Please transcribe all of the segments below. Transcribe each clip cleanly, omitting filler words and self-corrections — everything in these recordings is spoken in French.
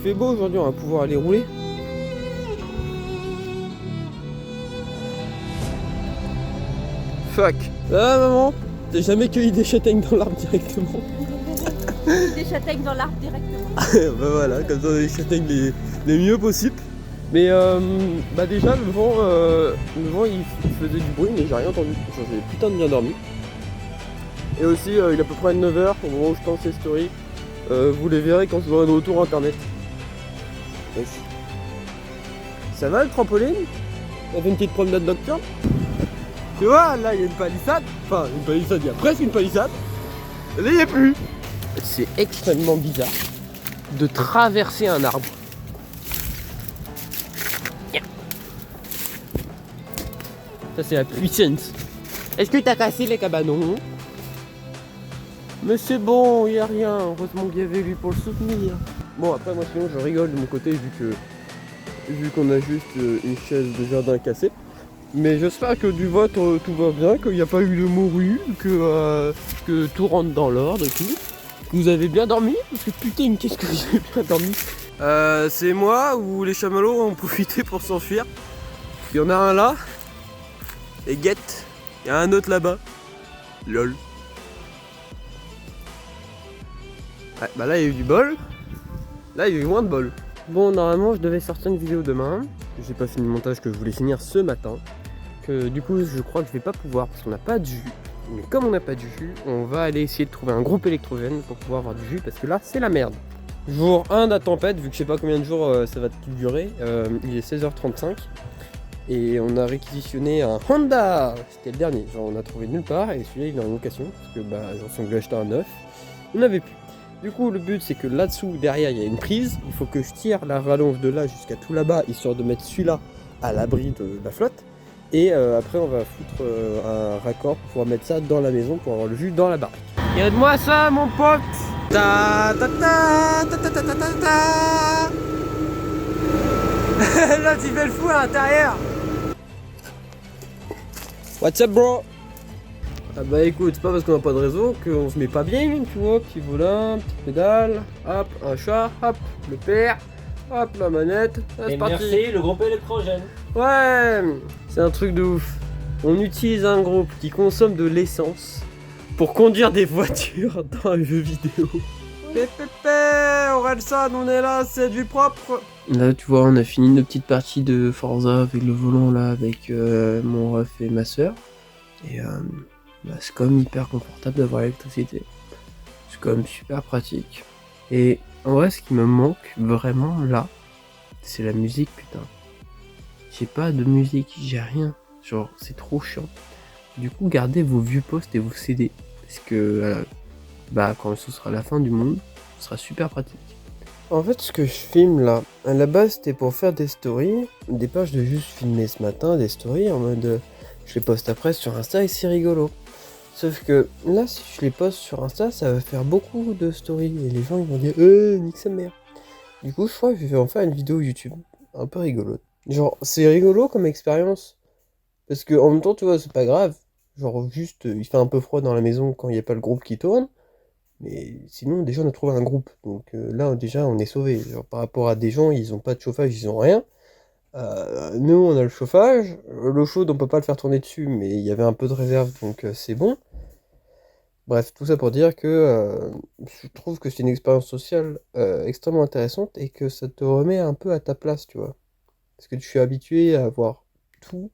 fait beau aujourd'hui, on va pouvoir aller rouler. Fuck. Ah maman, t'as jamais cueilli des châtaignes dans l'arbre directement? Des châtaignes dans l'arbre directement. Bah voilà, comme ça on a les châtaignes les mieux possibles. Mais bah déjà le vent il faisait du bruit mais j'ai rien entendu. J'ai putain de bien dormi. Et aussi il est à peu près 9h au moment où je pense ces stories. Vous les verrez quand je serai de retour internet. Wesh. Ça va le trampoline? On fait une petite promenade nocturne? Tu vois, là il y a une palissade. Enfin une palissade, il y a presque une palissade. Là il n'y a plus. C'est extrêmement bizarre de traverser un arbre. Ça c'est la puissance. Est-ce que t'as cassé les cabanons? Mais c'est bon, y a rien. Heureusement qu'il y avait lui pour le soutenir. Bon après moi sinon je rigole de mon côté vu qu'on a juste une chaise de jardin cassée. Mais j'espère que du vote tout va bien, qu'il n'y a pas eu de morue, que tout rentre dans l'ordre et tout. Que vous avez bien dormi? Parce que putain qu'est-ce que j'ai bien dormi. C'est moi ou les chamallows ont profité pour s'enfuir. Il y en a un là. Et guette, il y a un autre là-bas. Lol. Ouais, bah là il y a eu du bol. Là il y a eu moins de bol. Bon normalement je devais sortir une vidéo demain. J'ai pas fini le montage que je voulais finir ce matin. Que du coup je crois que je vais pas pouvoir parce qu'on n'a pas de jus. Mais comme on n'a pas de jus, on va aller essayer de trouver un groupe électrogène pour pouvoir avoir du jus parce que là c'est la merde. Jour 1 de la tempête, vu que je sais pas combien de jours ça va durer, il est 16h35. Et on a réquisitionné un Honda. C'était le dernier, genre on a trouvé nulle part et celui-là il est en location. Parce que bah j'en suis voulu acheter un neuf. On n'avait plus. Du coup le but c'est que là-dessous, derrière il y a une prise. Il faut que je tire la rallonge de là jusqu'à tout là-bas, histoire de mettre celui-là à l'abri de la flotte. Et après on va foutre un raccord pour pouvoir mettre ça dans la maison pour avoir le jus dans la baraque. Regarde-moi ça mon pote. Ta ta ta ta ta ta ta ta ta. Là tu fais le fou à l'intérieur. What's up bro? Ah bah écoute, c'est pas parce qu'on n'a pas de réseau qu'on se met pas bien, tu vois, petit volant, petite pédale, hop, un chat, hop, le père, hop, la manette, c'est parti. Merci le groupe électrogène. Ouais, c'est un truc de ouf. On utilise un groupe qui consomme de l'essence pour conduire des voitures dans un jeu vidéo. Pépépé, Orelsan, on est là, c'est du propre. Là, tu vois, on a fini notre petite partie de Forza avec le volant là, avec mon ref et ma soeur. Et bah, c'est quand même hyper confortable d'avoir l'électricité. C'est quand même super pratique. Et en vrai, ce qui me manque vraiment là, c'est la musique, putain. J'ai pas de musique, j'ai rien. Genre, c'est trop chiant. Du coup, gardez vos vieux posts et vos CD. Parce que bah, quand ce sera la fin du monde, ce sera super pratique. En fait, ce que je filme là, à la base, c'était pour faire des stories. Au départ, je devais juste filmer ce matin des stories en mode je les poste après sur Insta et c'est rigolo. Sauf que là, si je les poste sur Insta, ça va faire beaucoup de stories et les gens ils vont dire nique sa mère. Du coup, je crois que je vais en faire une vidéo YouTube un peu rigolote. Genre, c'est rigolo comme expérience. Parce que en même temps, tu vois, c'est pas grave. Genre, juste, il fait un peu froid dans la maison quand il n'y a pas le groupe qui tourne. Mais sinon, déjà, on a trouvé un groupe. Donc là, déjà, on est sauvé. Genre, par rapport à des gens, ils ont pas de chauffage, ils ont rien. Nous, on a le chauffage. L'eau chaude, on peut pas le faire tourner dessus, mais il y avait un peu de réserve, donc c'est bon. Bref, tout ça pour dire que je trouve que c'est une expérience sociale extrêmement intéressante et que ça te remet un peu à ta place, tu vois. Parce que tu suis habitué à avoir tout.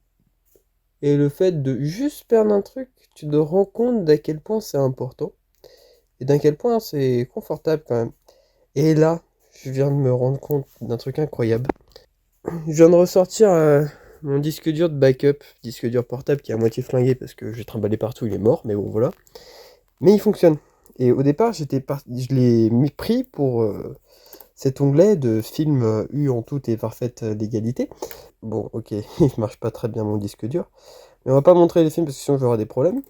Et le fait de juste perdre un truc, tu te rends compte d'à quel point c'est important. Et d'à quel point c'est confortable quand même. Et là, je viens de me rendre compte d'un truc incroyable. Je viens de ressortir mon disque dur de backup, disque dur portable qui est à moitié flingué parce que j'ai trimballé partout, il est mort, mais bon voilà. Mais il fonctionne. Et au départ, je l'ai pris pour cet onglet de film U en toute et parfaite légalité. Bon, ok, il marche pas très bien mon disque dur. Mais on va pas montrer les films parce que sinon je vais avoir des problèmes.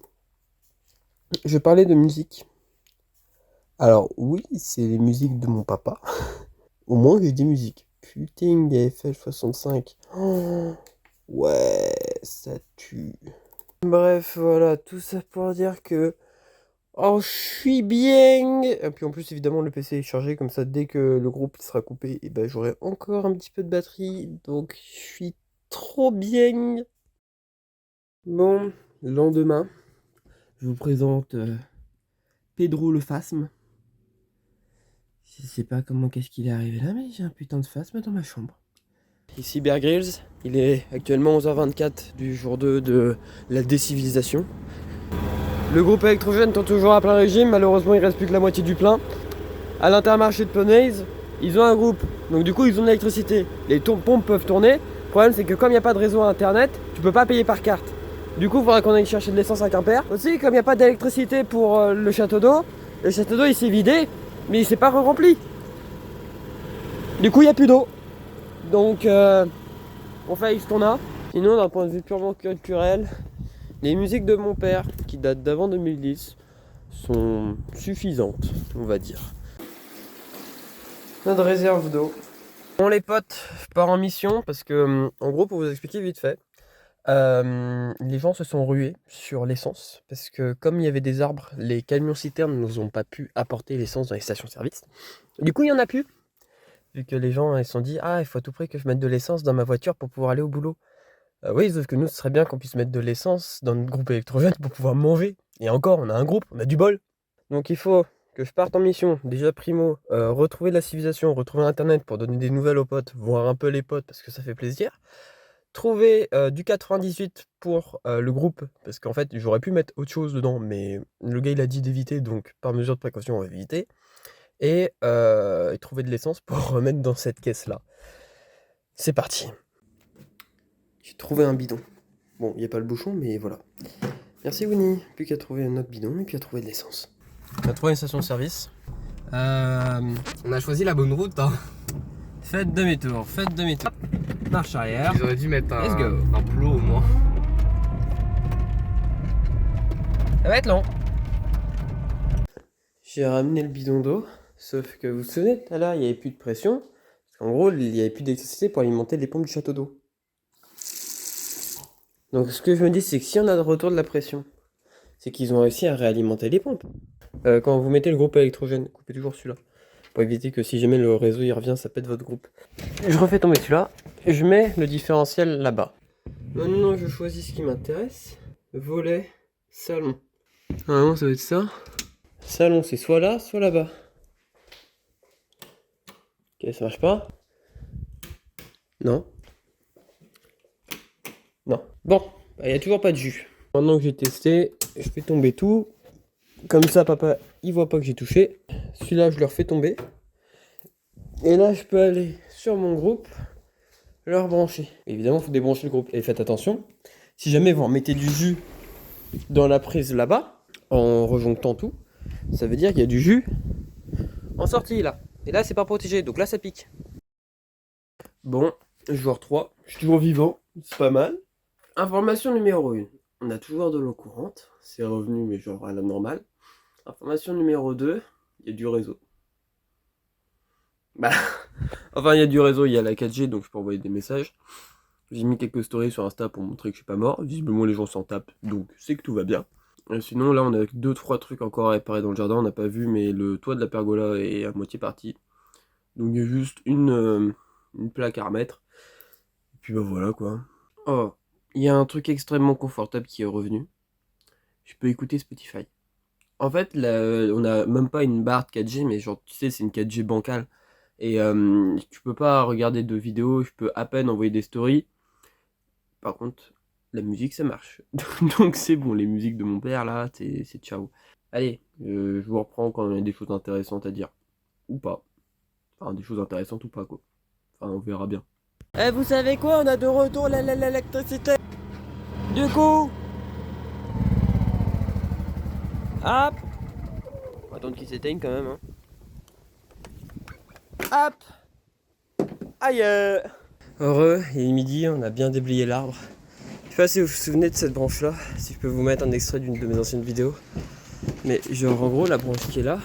Je parlais de musique. Alors oui, c'est les musiques de mon papa. Au moins j'ai des musiques. Putain, FL65. Oh, ouais, ça tue. Bref, voilà, tout ça pour dire que Oh, je suis bien. Et puis en plus, évidemment, le PC est chargé, comme ça, dès que le groupe sera coupé, et ben, j'aurai encore un petit peu de batterie. Donc, je suis trop bien. Bon, lendemain, je vous présente Pedro le phasme. Je sais pas comment qu'est-ce qu'il est arrivé là, mais j'ai un putain de phasme dans ma chambre. Ici Bear Grylls, il est actuellement 11h24 du jour 2 de la décivilisation. Le groupe électrogène tend toujours à plein régime, malheureusement il reste plus que la moitié du plein. À l'Intermarché de Pennays, ils ont un groupe, donc du coup ils ont de l'électricité. Les pompes peuvent tourner, le problème c'est que comme il n'y a pas de réseau internet, tu peux pas payer par carte. Du coup il faudra qu'on aille chercher de l'essence à Quimper. Aussi comme il n'y a pas d'électricité pour le château d'eau il s'est vidé, mais il s'est pas rempli. Du coup il n'y a plus d'eau. Donc on fait avec ce qu'on a. Sinon d'un point de vue purement culturel, les musiques de mon père, qui datent d'avant 2010, sont suffisantes, on va dire. Notre réserve d'eau. Bon les potes, je pars en mission parce que, en gros pour vous expliquer vite fait, les gens se sont rués sur l'essence parce que comme il y avait des arbres, les camions citernes nous ont pas pu apporter l'essence dans les stations-service. Du coup il y en a plus. Vu que les gens ils se sont dit ah il faut à tout prix que je mette de l'essence dans ma voiture pour pouvoir aller au boulot. Oui sauf que nous ce serait bien qu'on puisse mettre de l'essence dans notre groupe électrogène pour pouvoir manger. Et encore on a un groupe, on a du bol. Donc il faut que je parte en mission, déjà primo, retrouver la civilisation, retrouver internet pour donner des nouvelles aux potes, voir un peu les potes parce que ça fait plaisir. Trouver du 98 pour le groupe, parce qu'en fait j'aurais pu mettre autre chose dedans, mais le gars il a dit d'éviter, donc par mesure de précaution on va éviter. Et trouver de l'essence pour remettre dans cette caisse là. C'est parti. J'ai trouvé un bidon. Bon, il n'y a pas le bouchon, mais voilà. Merci Winnie. Plus qu'à trouver un autre bidon et puis à trouver de l'essence. On a trouvé une station de service. On a choisi la bonne route. Hein. Faites demi-tour, faites demi-tour. Marche arrière. Ils auraient dû mettre Let's go. un boulot au moins. Ça va être long. J'ai ramené le bidon d'eau. Sauf que vous vous souvenez, tout à l'heure, il n'y avait plus de pression. Parce qu'en gros, il n'y avait plus d'électricité pour alimenter les pompes du château d'eau. Donc ce que je me dis, c'est que si on a de retour de la pression, c'est qu'ils ont réussi à réalimenter les pompes. Quand vous mettez le groupe électrogène, coupez toujours celui-là. Pour éviter que si jamais le réseau il revient, ça pète votre groupe. Je refais tomber celui-là, et je mets le différentiel là-bas. Maintenant, je choisis ce qui m'intéresse. Volet, salon. Normalement, ça va être ça. Salon, c'est soit là, soit là-bas. Ok, ça marche pas. Non. Non. Bon, il n'y a toujours pas de jus. Maintenant que j'ai testé, je fais tomber tout. Comme ça, papa, il voit pas que j'ai touché. Celui-là, je le refais tomber. Et là, je peux aller sur mon groupe, le rebrancher. Évidemment, il faut débrancher le groupe. Et faites attention, si jamais vous remettez du jus dans la prise là-bas, en rejonctant tout, ça veut dire qu'il y a du jus en sortie là. Et là, c'est pas protégé, donc là, ça pique. Bon, joueur 3, je suis toujours vivant, c'est pas mal. Information numéro 1, on a toujours de l'eau courante, c'est revenu mais genre à la normale. Information numéro 2, il y a du réseau. Bah, enfin il y a du réseau, il y a la 4G donc je peux envoyer des messages. J'ai mis quelques stories sur Insta pour montrer que je suis pas mort, visiblement les gens s'en tapent donc c'est que tout va bien. Sinon là on a 2-3 trucs encore à réparer dans le jardin, on n'a pas vu mais le toit de la pergola est à moitié parti. Donc il y a juste une plaque à remettre. Et puis bah voilà quoi. Oh, il y a un truc extrêmement confortable qui est revenu. Je peux écouter Spotify. En fait, là, on a même pas une barre de 4G, mais genre, tu sais, c'est une 4G bancale. Et tu peux pas regarder de vidéos, je peux à peine envoyer des stories. Par contre, la musique, ça marche. Donc c'est bon, les musiques de mon père, là, c'est ciao. Allez, je vous reprends quand il y a des choses intéressantes à dire. Ou pas. Enfin, des choses intéressantes ou pas, quoi. Enfin, on verra bien. Eh, vous savez quoi? On a de retour l'électricité. Du coup... Hop. On va attendre qu'il s'éteigne quand même. Hein. Hop. Aïe. Heureux, il est midi, on a bien déblayé l'arbre. Je sais pas si vous vous souvenez de cette branche là, si je peux vous mettre un extrait d'une de mes anciennes vidéos. Mais genre en gros la branche qui est là,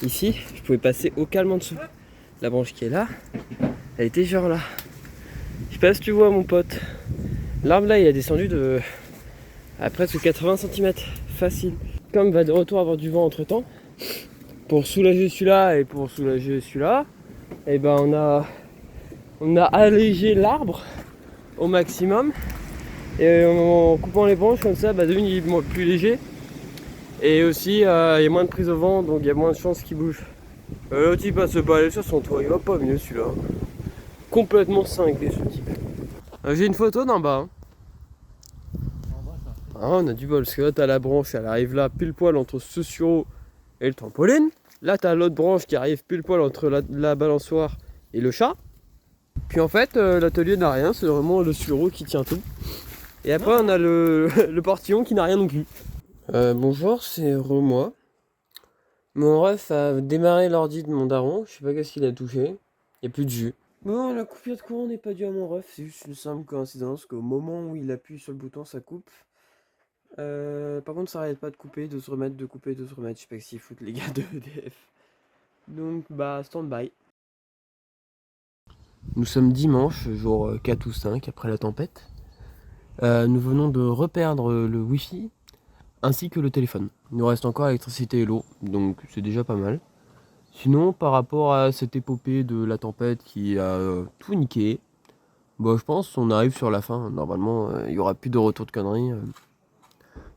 ici, je pouvais passer au calme en dessous. La branche qui est là, elle était genre là. Je sais pas si tu vois mon pote. L'arbre là il a descendu de à presque 80 cm. Facile. comme va de retour avoir du vent entre temps, pour soulager celui-là et pour soulager celui-là, et ben on a allégé l'arbre au maximum. Et en coupant les branches comme ça, bah d'une il est plus léger. Et aussi il y a moins de prise au vent, donc il y a moins de chances qu'il bouge. L'autre il passe pas aller sur son toit, il va pas mieux celui-là. Complètement cinglé ce type. J'ai une photo d'en bas. Hein. Ah, on a du bol, parce que là t'as la branche, elle arrive là pile poil entre ce sureau et le trampoline. Là t'as l'autre branche qui arrive pile poil entre la balançoire et le chat. Puis en fait l'atelier n'a rien, c'est vraiment le sureau qui tient tout. Et après on a le portillon qui n'a rien non plus. Bonjour, c'est moi. Mon ref a démarré l'ordi de mon daron, je sais pas qu'est-ce qu'il a touché. Il n'y a plus de jus. Bon, la coupure de courant n'est pas due à mon ref, c'est juste une simple coïncidence qu'au moment où il appuie sur le bouton ça coupe. Par contre ça arrête pas de couper, de se remettre, de couper, de se remettre, je sais pas s'ils foutent les gars de EDF. Donc bah stand by. Nous sommes dimanche, jour 4 ou 5 après la tempête. Nous venons de reperdre le wifi ainsi que le téléphone. Il nous reste encore l'électricité et l'eau, donc c'est déjà pas mal. Sinon, par rapport à cette épopée de la tempête qui a tout niqué, bah, je pense qu'on arrive sur la fin. Normalement, il n'y aura plus de retour de conneries.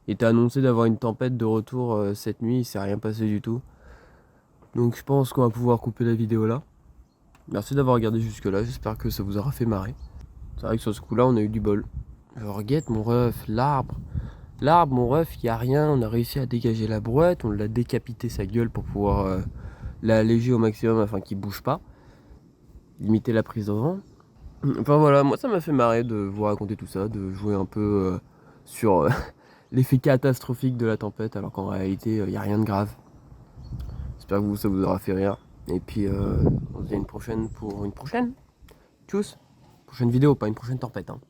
Il était annoncé d'avoir une tempête de retour cette nuit, il s'est rien passé du tout. Donc je pense qu'on va pouvoir couper la vidéo là. Merci d'avoir regardé jusque là, j'espère que ça vous aura fait marrer. C'est vrai que sur ce coup là on a eu du bol. Alors guette mon ref, l'arbre. L'arbre mon ref, il n'y a rien, on a réussi à dégager la brouette, on l'a décapité sa gueule pour pouvoir l'alléger au maximum afin qu'il bouge pas. Limiter la prise de vent. Enfin voilà, moi ça m'a fait marrer de vous raconter tout ça, de jouer un peu sur l'effet catastrophique de la tempête alors qu'en réalité il n'y a rien de grave. J'espère que ça vous aura fait rire. Et puis on se dit à une prochaine pour une prochaine. Tchuss. Prochaine vidéo, pas une prochaine tempête. Hein.